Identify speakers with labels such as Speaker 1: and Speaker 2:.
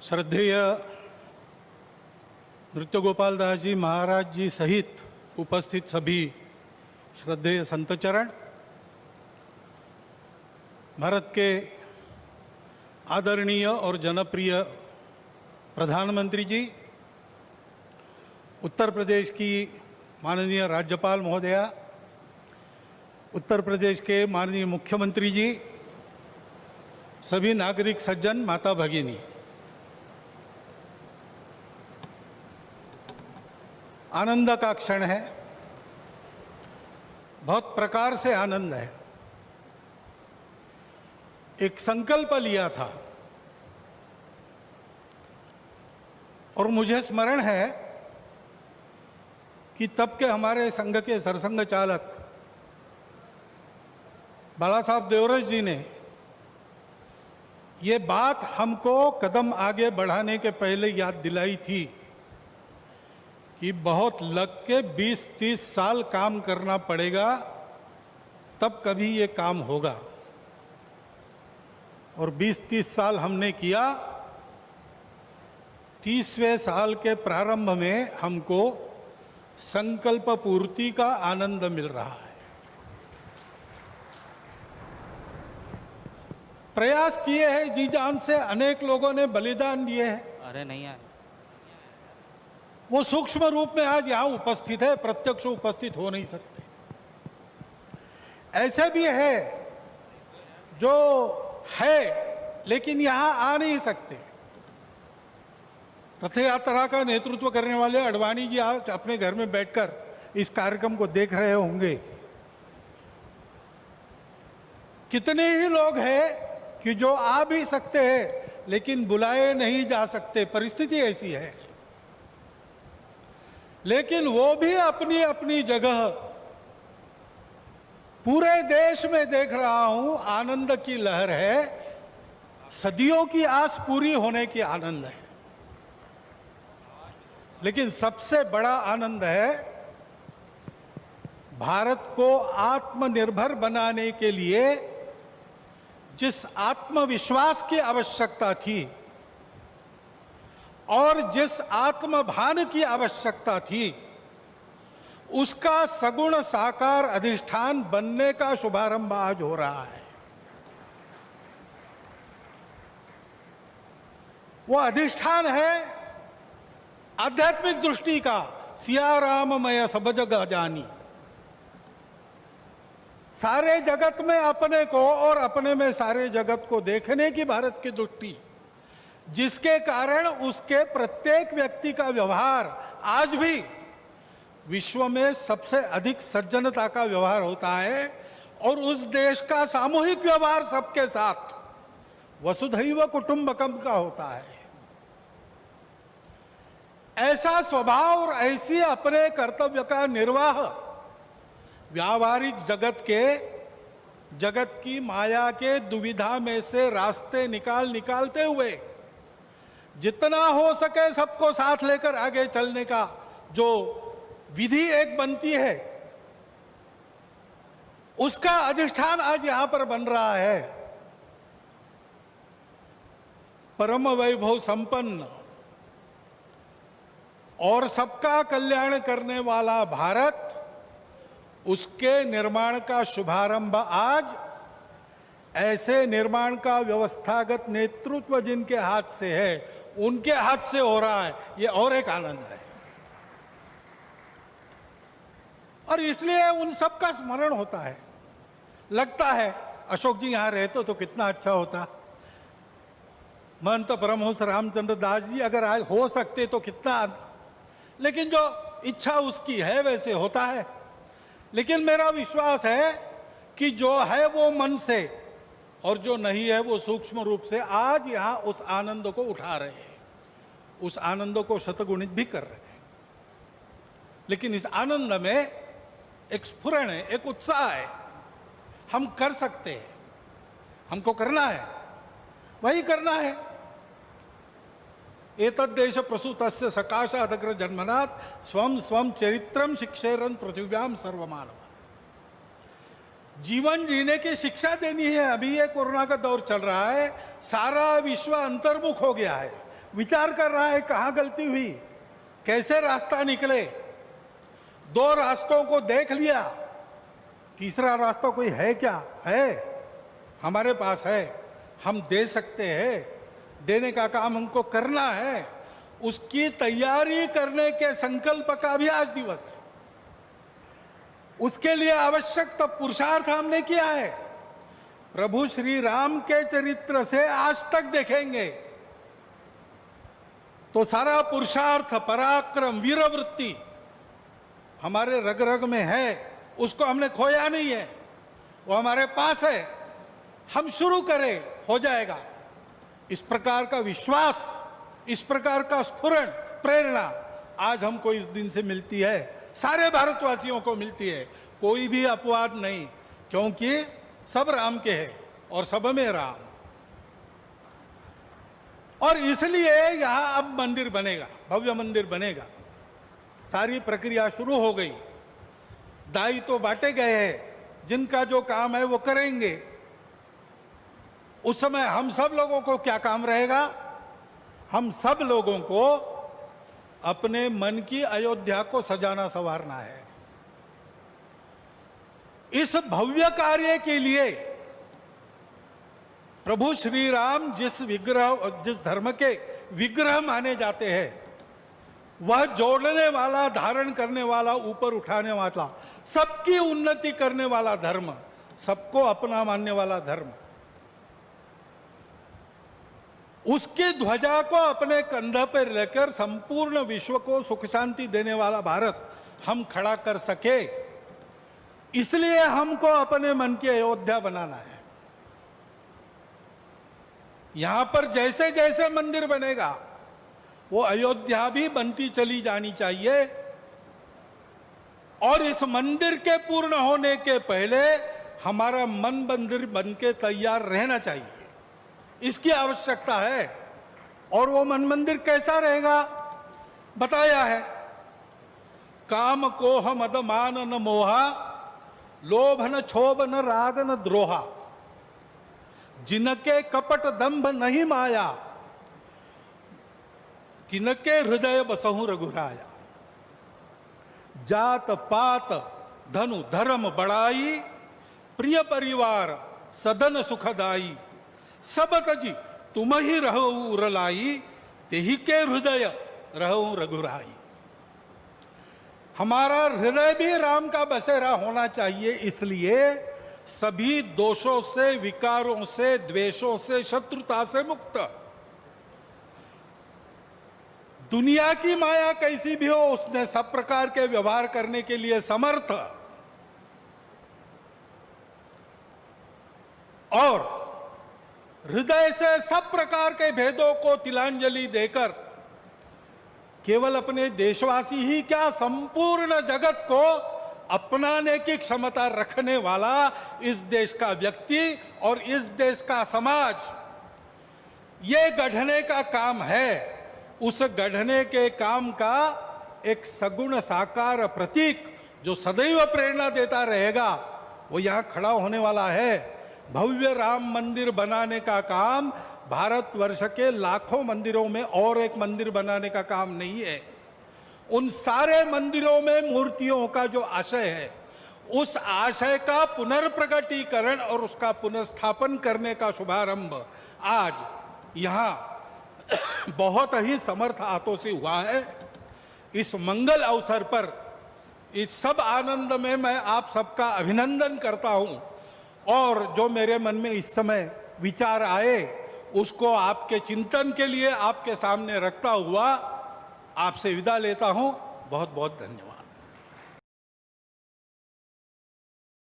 Speaker 1: श्रद्धेय नृत्य गोपाल दास जी महाराज जी सहित उपस्थित सभी श्रद्धेय संतचरण, भारत के आदरणीय और जनप्रिय प्रधानमंत्री जी, उत्तर प्रदेश की माननीय राज्यपाल महोदया, उत्तर प्रदेश के माननीय मुख्यमंत्री जी, सभी नागरिक सज्जन, माता भगिनी, आनंद का क्षण है। बहुत प्रकार से आनंद है। एक संकल्प लिया था और मुझे स्मरण है कि तब के हमारे संघ के सरसंघ चालक बाला साहब देवरस जी ने ये बात हमको कदम आगे बढ़ाने के पहले याद दिलाई थी कि बहुत लग के 20-30 साल काम करना पड़ेगा, तब कभी ये काम होगा। और 20-30 साल हमने किया। 30वें साल के प्रारंभ में हमको संकल्प पूर्ति का आनंद मिल रहा है। प्रयास किए हैं जी जान से, अनेक लोगों ने बलिदान दिए हैं।
Speaker 2: अरे नहीं आए,
Speaker 1: वो सूक्ष्म रूप में आज यहां उपस्थित है, प्रत्यक्ष उपस्थित हो नहीं सकते। ऐसे भी है जो है लेकिन यहां आ नहीं सकते। रथ यात्रा का नेतृत्व करने वाले अडवाणी जी आज अपने घर में बैठकर इस कार्यक्रम को देख रहे होंगे। कितने ही लोग हैं कि जो आ भी सकते हैं लेकिन बुलाए नहीं जा सकते, परिस्थिति ऐसी है। लेकिन वो भी अपनी अपनी जगह, पूरे देश में देख रहा हूं आनंद की लहर है। सदियों की आस पूरी होने की आनंद है। लेकिन सबसे बड़ा आनंद है भारत को आत्मनिर्भर बनाने के लिए जिस आत्मविश्वास की आवश्यकता थी और जिस आत्मभान की आवश्यकता थी, उसका सगुण साकार अधिष्ठान बनने का शुभारंभ आज हो रहा है। वो अधिष्ठान है आध्यात्मिक दृष्टि का, सिया राममय सब जग जानी। सारे जगत में अपने को और अपने में सारे जगत को देखने की भारत की दृष्टि, जिसके कारण उसके प्रत्येक व्यक्ति का व्यवहार आज भी विश्व में सबसे अधिक सज्जनता का व्यवहार होता है और उस देश का सामूहिक व्यवहार सबके साथ वसुधैव कुटुंबकम का होता है। ऐसा स्वभाव और ऐसी अपने कर्तव्य का निर्वाह व्यावहारिक जगत की माया के दुविधा में से रास्ते निकालते हुए जितना हो सके सबको साथ लेकर आगे चलने का जो विधि एक बनती है, उसका अधिष्ठान आज यहां पर बन रहा है। परम वैभव संपन्न और सबका कल्याण करने वाला भारत, उसके निर्माण का शुभारंभ आज ऐसे निर्माण का व्यवस्थागत नेतृत्व जिनके हाथ से है, उनके हाथ से हो रहा है। ये और एक आनंद है। और इसलिए उन सब का स्मरण होता है। लगता है अशोक जी यहां रहते तो कितना अच्छा होता, महंत परमहंस रामचंद्र दास जी अगर आज हो सकते तो कितना। लेकिन जो इच्छा उसकी है वैसे होता है। लेकिन मेरा विश्वास है कि जो है वो मन से और जो नहीं है वो सूक्ष्म रूप से आज यहां उस आनंद को उठा रहे हैं, उस आनंद को शतगुणित भी कर रहे हैं। लेकिन इस आनंद में एक स्फुरण है, एक उत्साह है। हम कर सकते हैं, हमको करना है, वही करना है। एतद्देश प्रसूतस्य सकाशादग्र जन्मनात् स्वम स्वम चरित्रम शिक्षेरन पृथिव्याम सर्वमानव। जीवन जीने की शिक्षा देनी है। अभी ये कोरोना का दौर चल रहा है, सारा विश्व अंतर्मुख हो गया है। विचार कर रहा है कहाँ गलती हुई, कैसे रास्ता निकले। दो रास्तों को देख लिया, तीसरा रास्ता कोई है क्या? है, हमारे पास है, हम दे सकते हैं, देने का काम हमको करना है। उसकी तैयारी करने के संकल्प का भी आज दिवस है। उसके लिए आवश्यक तो पुरुषार्थ हमने किया है। प्रभु श्री राम के चरित्र से आज तक देखेंगे तो सारा पुरुषार्थ, पराक्रम, वीरवृत्ति हमारे रग रग में है। उसको हमने खोया नहीं है, वो हमारे पास है। हम शुरू करें, हो जाएगा। इस प्रकार का विश्वास, इस प्रकार का स्फुरण, प्रेरणा आज हमको इस दिन से मिलती है, सारे भारतवासियों को मिलती है। कोई भी अपवाद नहीं, क्योंकि सब राम के हैं और सब में राम। और इसलिए यहां अब मंदिर बनेगा, भव्य मंदिर बनेगा। सारी प्रक्रिया शुरू हो गई, दाई तो बांटे गए हैं, जिनका जो काम है वो करेंगे। उस समय हम सब लोगों को क्या काम रहेगा? हम सब लोगों को अपने मन की अयोध्या को सजाना संवारना है। इस भव्य कार्य के लिए प्रभु श्री राम जिस धर्म के विग्रह माने जाते हैं, वह जोड़ने वाला, धारण करने वाला, ऊपर उठाने वाला, सबकी उन्नति करने वाला धर्म, सबको अपना मानने वाला धर्म, उसकी ध्वजा को अपने कंधे पर लेकर संपूर्ण विश्व को सुख शांति देने वाला भारत हम खड़ा कर सके, इसलिए हमको अपने मन की अयोध्या बनाना है। यहां पर जैसे जैसे मंदिर बनेगा वो अयोध्या भी बनती चली जानी चाहिए। और इस मंदिर के पूर्ण होने के पहले हमारा मन मंदिर बनके तैयार रहना चाहिए, इसकी आवश्यकता है। और वो मन मंदिर कैसा रहेगा बताया है। काम कोह मद मान न मोहा, लोभ न क्षोभ न राग न द्रोहा, जिनके कपट दंभ नहीं माया, तिनके हृदय बसहु रघुराया। जात पात धनु धर्म बढ़ाई, प्रिय परिवार सदन सुखदाई, सब तजी तुम ही रहो उरलाई, तेही के हृदय रहो रघुराई। हमारा हृदय भी राम का बसेरा होना चाहिए, इसलिए सभी दोषों से, विकारों से, द्वेषों से, शत्रुता से मुक्त। दुनिया की माया कैसी भी हो, उसने सब प्रकार के व्यवहार करने के लिए समर्थ। और हृदय से सब प्रकार के भेदों को तिलांजलि देकर केवल अपने देशवासी ही क्या, संपूर्ण जगत को अपनाने की क्षमता रखने वाला इस देश का व्यक्ति और इस देश का समाज, ये गढ़ने का काम है। उस गढ़ने के काम का एक सगुण साकार प्रतीक जो सदैव प्रेरणा देता रहेगा, वो यहां खड़ा होने वाला है। भव्य राम मंदिर बनाने का काम भारतवर्ष के लाखों मंदिरों में और एक मंदिर बनाने का काम नहीं है। उन सारे मंदिरों में मूर्तियों का जो आशय है, उस आशय का पुनर्प्रगटीकरण और उसका पुनर्स्थापन करने का शुभारंभ आज यहां बहुत ही समर्थ हाथों से हुआ है। इस मंगल अवसर पर इस सब आनंद में मैं आप सबका अभिनंदन करता हूं। और जो मेरे मन में इस समय विचार आए, उसको आपके चिंतन के लिए आपके सामने रखता हुआ आपसे विदा लेता हूं। बहुत बहुत धन्यवाद।